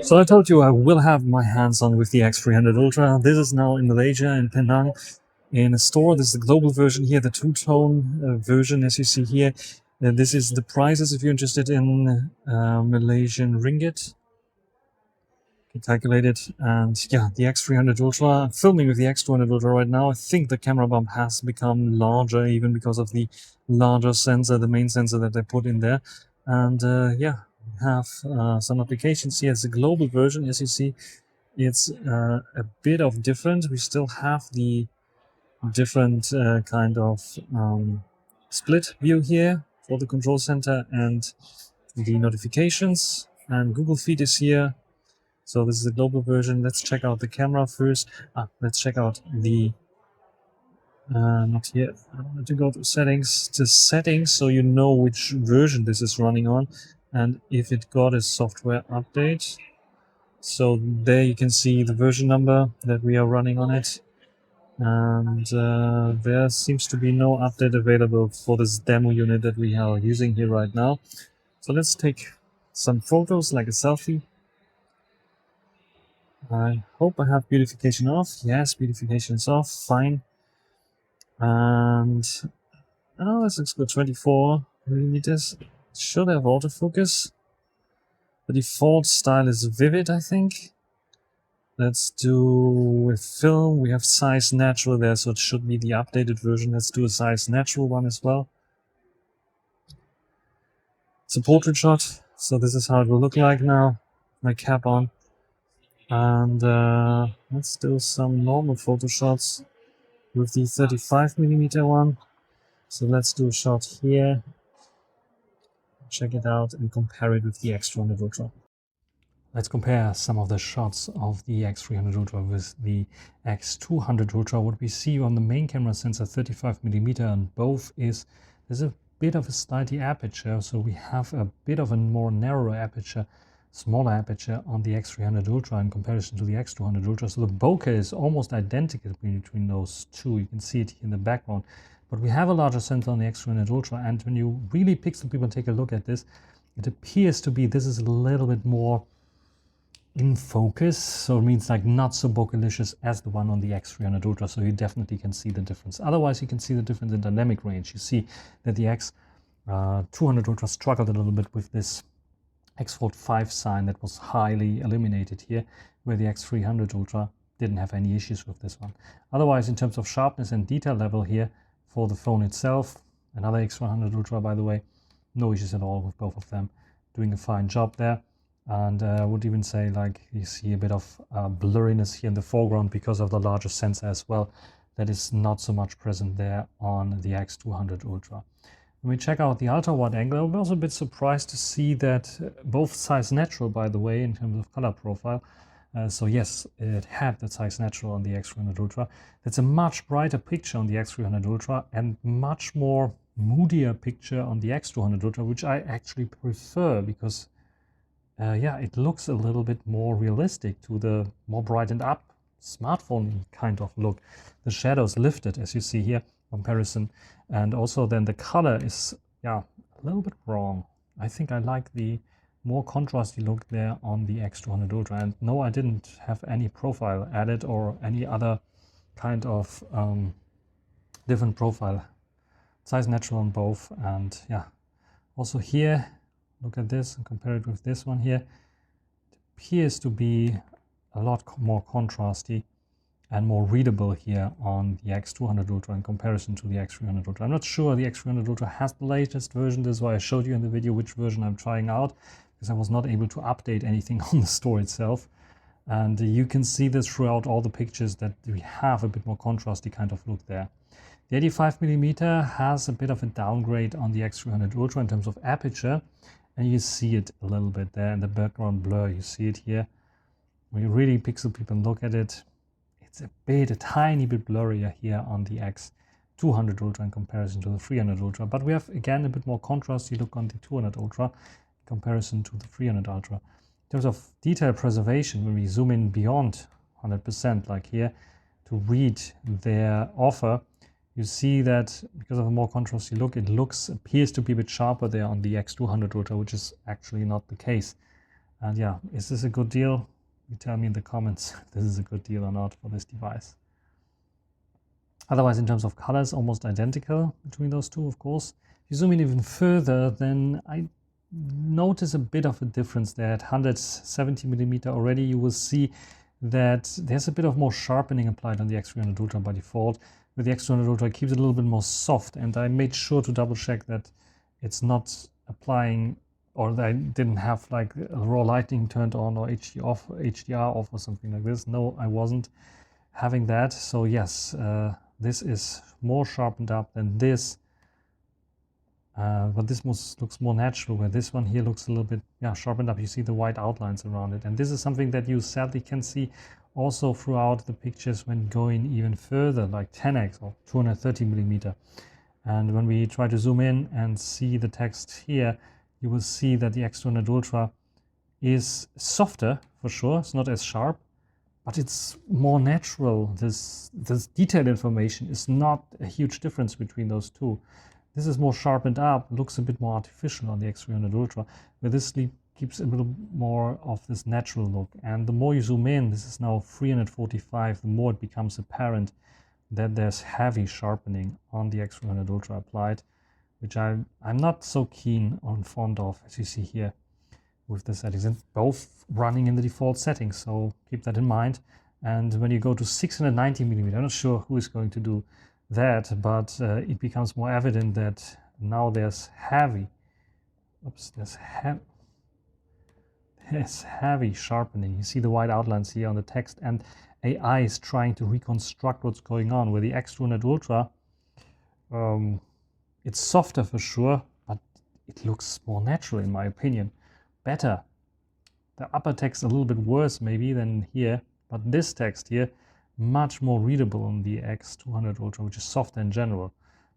So I told you I will have my hands on with the X300 Ultra. This is now in Malaysia, in Penang, in a store. This is the global version here, the two-tone version, as you see here. This is the prices if you're interested in Malaysian ringgit. You can calculate it. And yeah, the X300 Ultra. I'm filming with the X200 Ultra right now. I think the camera bump has become larger, even because of the larger sensor, the main sensor that they put in there. And yeah, we have some applications here. It's a global version, as you see. It's a bit of different. We still have the different kind of split view here for the control center and the notifications. And Google Feed is here. So this is the global version. Let's check out the camera first. Let's check out the not here. I want to go to settings. To settings, so you know which version this is running on, and if it got a software update. So there you can see the version number that we are running on it. And there seems to be no update available for this demo unit that we are using here right now. So let's take some photos, like a selfie. I hope I have beautification off. Yes, beautification is off. Fine. And oh, this looks good. 24 millimeters. Should have autofocus. The default style is vivid, I think. Let's do with film. We have size natural there, so it should be the updated version. Let's do a size natural one as well. It's a portrait shot, so this is how it will look like now. My cap on. And let's do some normal photo shots with the 35mm one. So let's do a shot here. Check it out and compare it with the X200 Ultra. Let's compare some of the shots of the X300 Ultra with the X200 Ultra. What we see on the main camera sensor 35mm on both is there's a bit of a slightly aperture, so we have a bit of a more narrow aperture, smaller aperture on the X300 Ultra in comparison to the X200 Ultra. So the bokeh is almost identical between those two. You can see it in the background. But we have a larger sensor on the X300 Ultra, and when you really pixel people take a look at this, it appears to be this is a little bit more in focus, so it means like not so bokelicious as the one on the X300 Ultra, so you definitely can see the difference. Otherwise, you can see the difference in dynamic range. You see that the X200 Ultra struggled a little bit with this X-Fold 5 sign that was highly illuminated here, where the X300 Ultra didn't have any issues with this one. Otherwise, in terms of sharpness and detail level here for the phone itself, another X100 Ultra, by the way, no issues at all with both of them, doing a fine job there. And I would even say, like, you see a bit of blurriness here in the foreground because of the larger sensor as well. That is not so much present there on the X200 Ultra. When we check out the ultra-wide angle, I was also a bit surprised to see that both size natural, by the way, in terms of color profile. So yes, it had that size natural on the X300 Ultra. That's a much brighter picture on the X300 Ultra and much more moodier picture on the X200 Ultra, which I actually prefer because yeah, it looks a little bit more realistic to the more brightened up smartphone kind of look. The shadows lifted, as you see here, comparison, and also then the color is, yeah, a little bit wrong. I think I like the more contrasty look there on the X200 Ultra. And no, I didn't have any profile added or any other kind of different profile. Size natural on both, and yeah, also here, look at this and compare it with this one here. It appears to be a lot more contrasty and more readable here on the X200 Ultra in comparison to the X300 Ultra. I'm not sure the X300 Ultra has the latest version. This is why I showed you in the video which version I'm trying out, because I was not able to update anything on the store itself. And you can see this throughout all the pictures that we have a bit more contrasty kind of look there. The 85mm has a bit of a downgrade on the X300 Ultra in terms of aperture. And you see it a little bit there in the background blur. You see it here. When you really pixel people and look at it, it's a tiny bit blurrier here on the X200 Ultra in comparison to the 300 Ultra. But we have, again, a bit more contrast. You look on the 200 Ultra in comparison to the 300 Ultra. In terms of detail preservation, when we zoom in beyond 100%, like here, to read their offer, you see that because of a more contrasty look, it appears to be a bit sharper there on the X200 Ultra, which is actually not the case. And yeah, is this a good deal? You tell me in the comments if this is a good deal or not for this device. Otherwise, in terms of colors, almost identical between those two, of course. If you zoom in even further, then I notice a bit of a difference there. At 170mm already, you will see that there's a bit of more sharpening applied on the X300 Ultra by default. With the X200 Ultra, it keeps it a little bit more soft, and I made sure to double check that it's not applying, or that I didn't have like raw lighting turned on or HDR off or something like this. No, I wasn't having that. So yes, this is more sharpened up than this. But this looks more natural, where this one here looks a little bit sharpened up. You see the white outlines around it. And this is something that you sadly can see also throughout the pictures when going even further, like 10x or 230mm. And when we try to zoom in and see the text here, you will see that the X200 Ultra is softer for sure. It's not as sharp, but it's more natural. This detailed information is not a huge difference between those two. This is more sharpened up, looks a bit more artificial on the X300 Ultra, where this keeps a little more of this natural look. And the more you zoom in, this is now 345, the more it becomes apparent that there's heavy sharpening on the X300 Ultra applied, which I'm not so fond of, as you see here with the settings, and both running in the default settings, so keep that in mind. And when you go to 690mm, I'm not sure who is going to do that, but it becomes more evident that now there's heavy sharpening. You see the white outlines here on the text, and AI is trying to reconstruct what's going on. With the X200 Ultra, it's softer for sure, but it looks more natural in my opinion. Better. The upper text a little bit worse maybe than here, but this text here much more readable on the X200 Ultra, which is softer in general.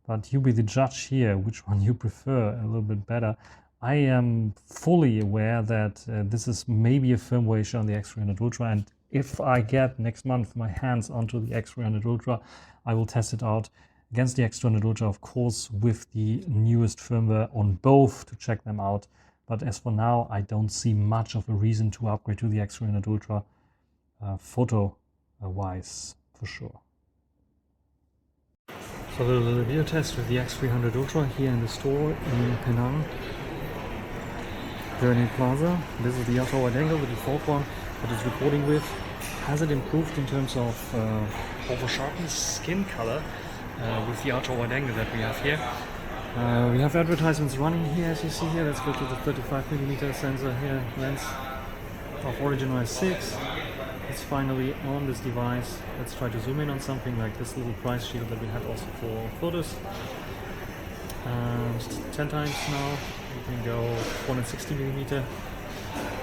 But you be the judge here, which one you prefer a little bit better. I am fully aware that this is maybe a firmware issue on the X300 Ultra, and if I get next month my hands onto the X300 Ultra, I will test it out against the X200 Ultra, of course, with the newest firmware on both to check them out. But as for now, I don't see much of a reason to upgrade to the X300 Ultra photo-wise, for sure. So the little video test with the X300 Ultra here in the store in Penang, Journey Plaza. This is the ultra wide angle, the default one that it's recording with. Has it improved in terms of over sharpened skin color with the ultra wide angle that we have here? We have advertisements running here, as you see here. Let's go to the 35mm sensor here, lens of Origin OS 6. It's finally on this device. Let's try to zoom in on something like this little price shield that we had also for photos. And 10 times now, we can go 460mm,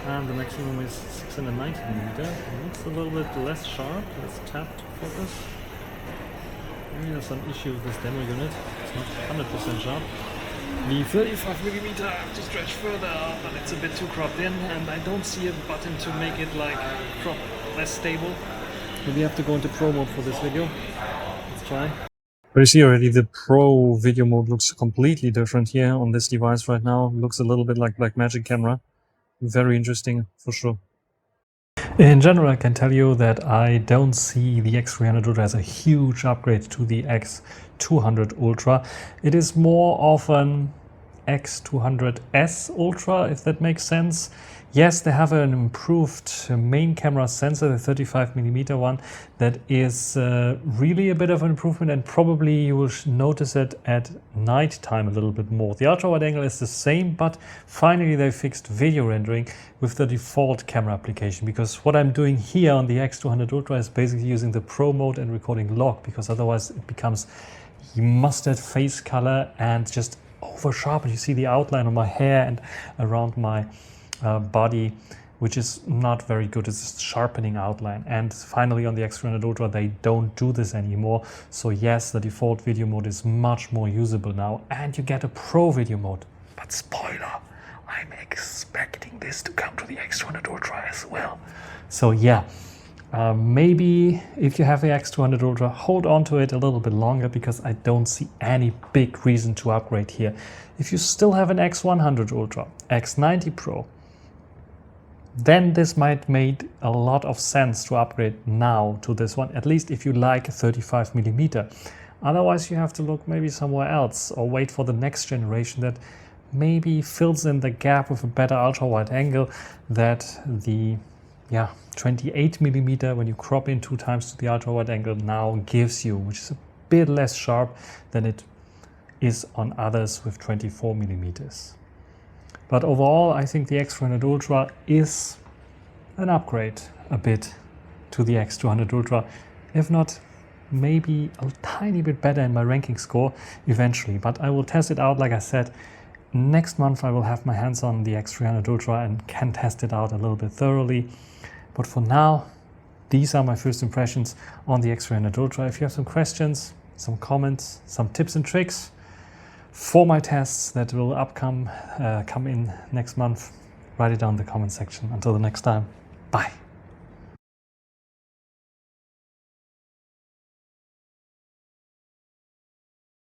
and the maximum is 690mm. It looks a little bit less sharp. Let's tap to focus. Maybe there's some issue with this demo unit. It's not 100% sharp. The 35mm I have to stretch further, but it's a bit too cropped in, and I don't see a button to make it like crop less stable. Maybe I have to go into Pro mode for this video. Let's try. But you see already the Pro video mode looks completely different here on this device right now. It looks a little bit like Blackmagic camera. Very interesting for sure. In general, I can tell you that I don't see the X300 Ultra as a huge upgrade to the X200 Ultra. It is more of an X200S Ultra, if that makes sense. Yes, they have an improved main camera sensor, the 35mm one, that is really a bit of an improvement, and probably you will notice it at night time a little bit more. The ultra wide angle is the same, but finally they fixed video rendering with the default camera application, because what I'm doing here on the X200 Ultra is basically using the Pro mode and recording log, because otherwise it becomes mustard face color and just over sharp. You see the outline on my hair and around my body, which is not very good. It's a sharpening outline. And finally on the X300 Ultra they don't do this anymore. So yes, the default video mode is much more usable now, and you get a Pro video mode. But spoiler, I'm expecting this to come to the X200 Ultra as well. So yeah, maybe if you have the X200 Ultra, hold on to it a little bit longer, because I don't see any big reason to upgrade here. If you still have an X100 Ultra, X90 Pro, then this might make a lot of sense to upgrade now to this one, at least if you like 35mm. Otherwise you have to look maybe somewhere else or wait for the next generation that maybe fills in the gap with a better ultra wide angle that the 28mm, when you crop in 2 times to the ultra wide angle, now gives you, which is a bit less sharp than it is on others with 24mm. But overall, I think the X300 Ultra is an upgrade a bit to the X200 Ultra, if not maybe a tiny bit better in my ranking score eventually. But I will test it out, like I said. Next month I will have my hands on the X300 Ultra and can test it out a little bit thoroughly. But for now, these are my first impressions on the X300 Ultra. If you have some questions, some comments, some tips and tricks for my tests that will come in next month, write it down in the comment section. Until the next time, bye.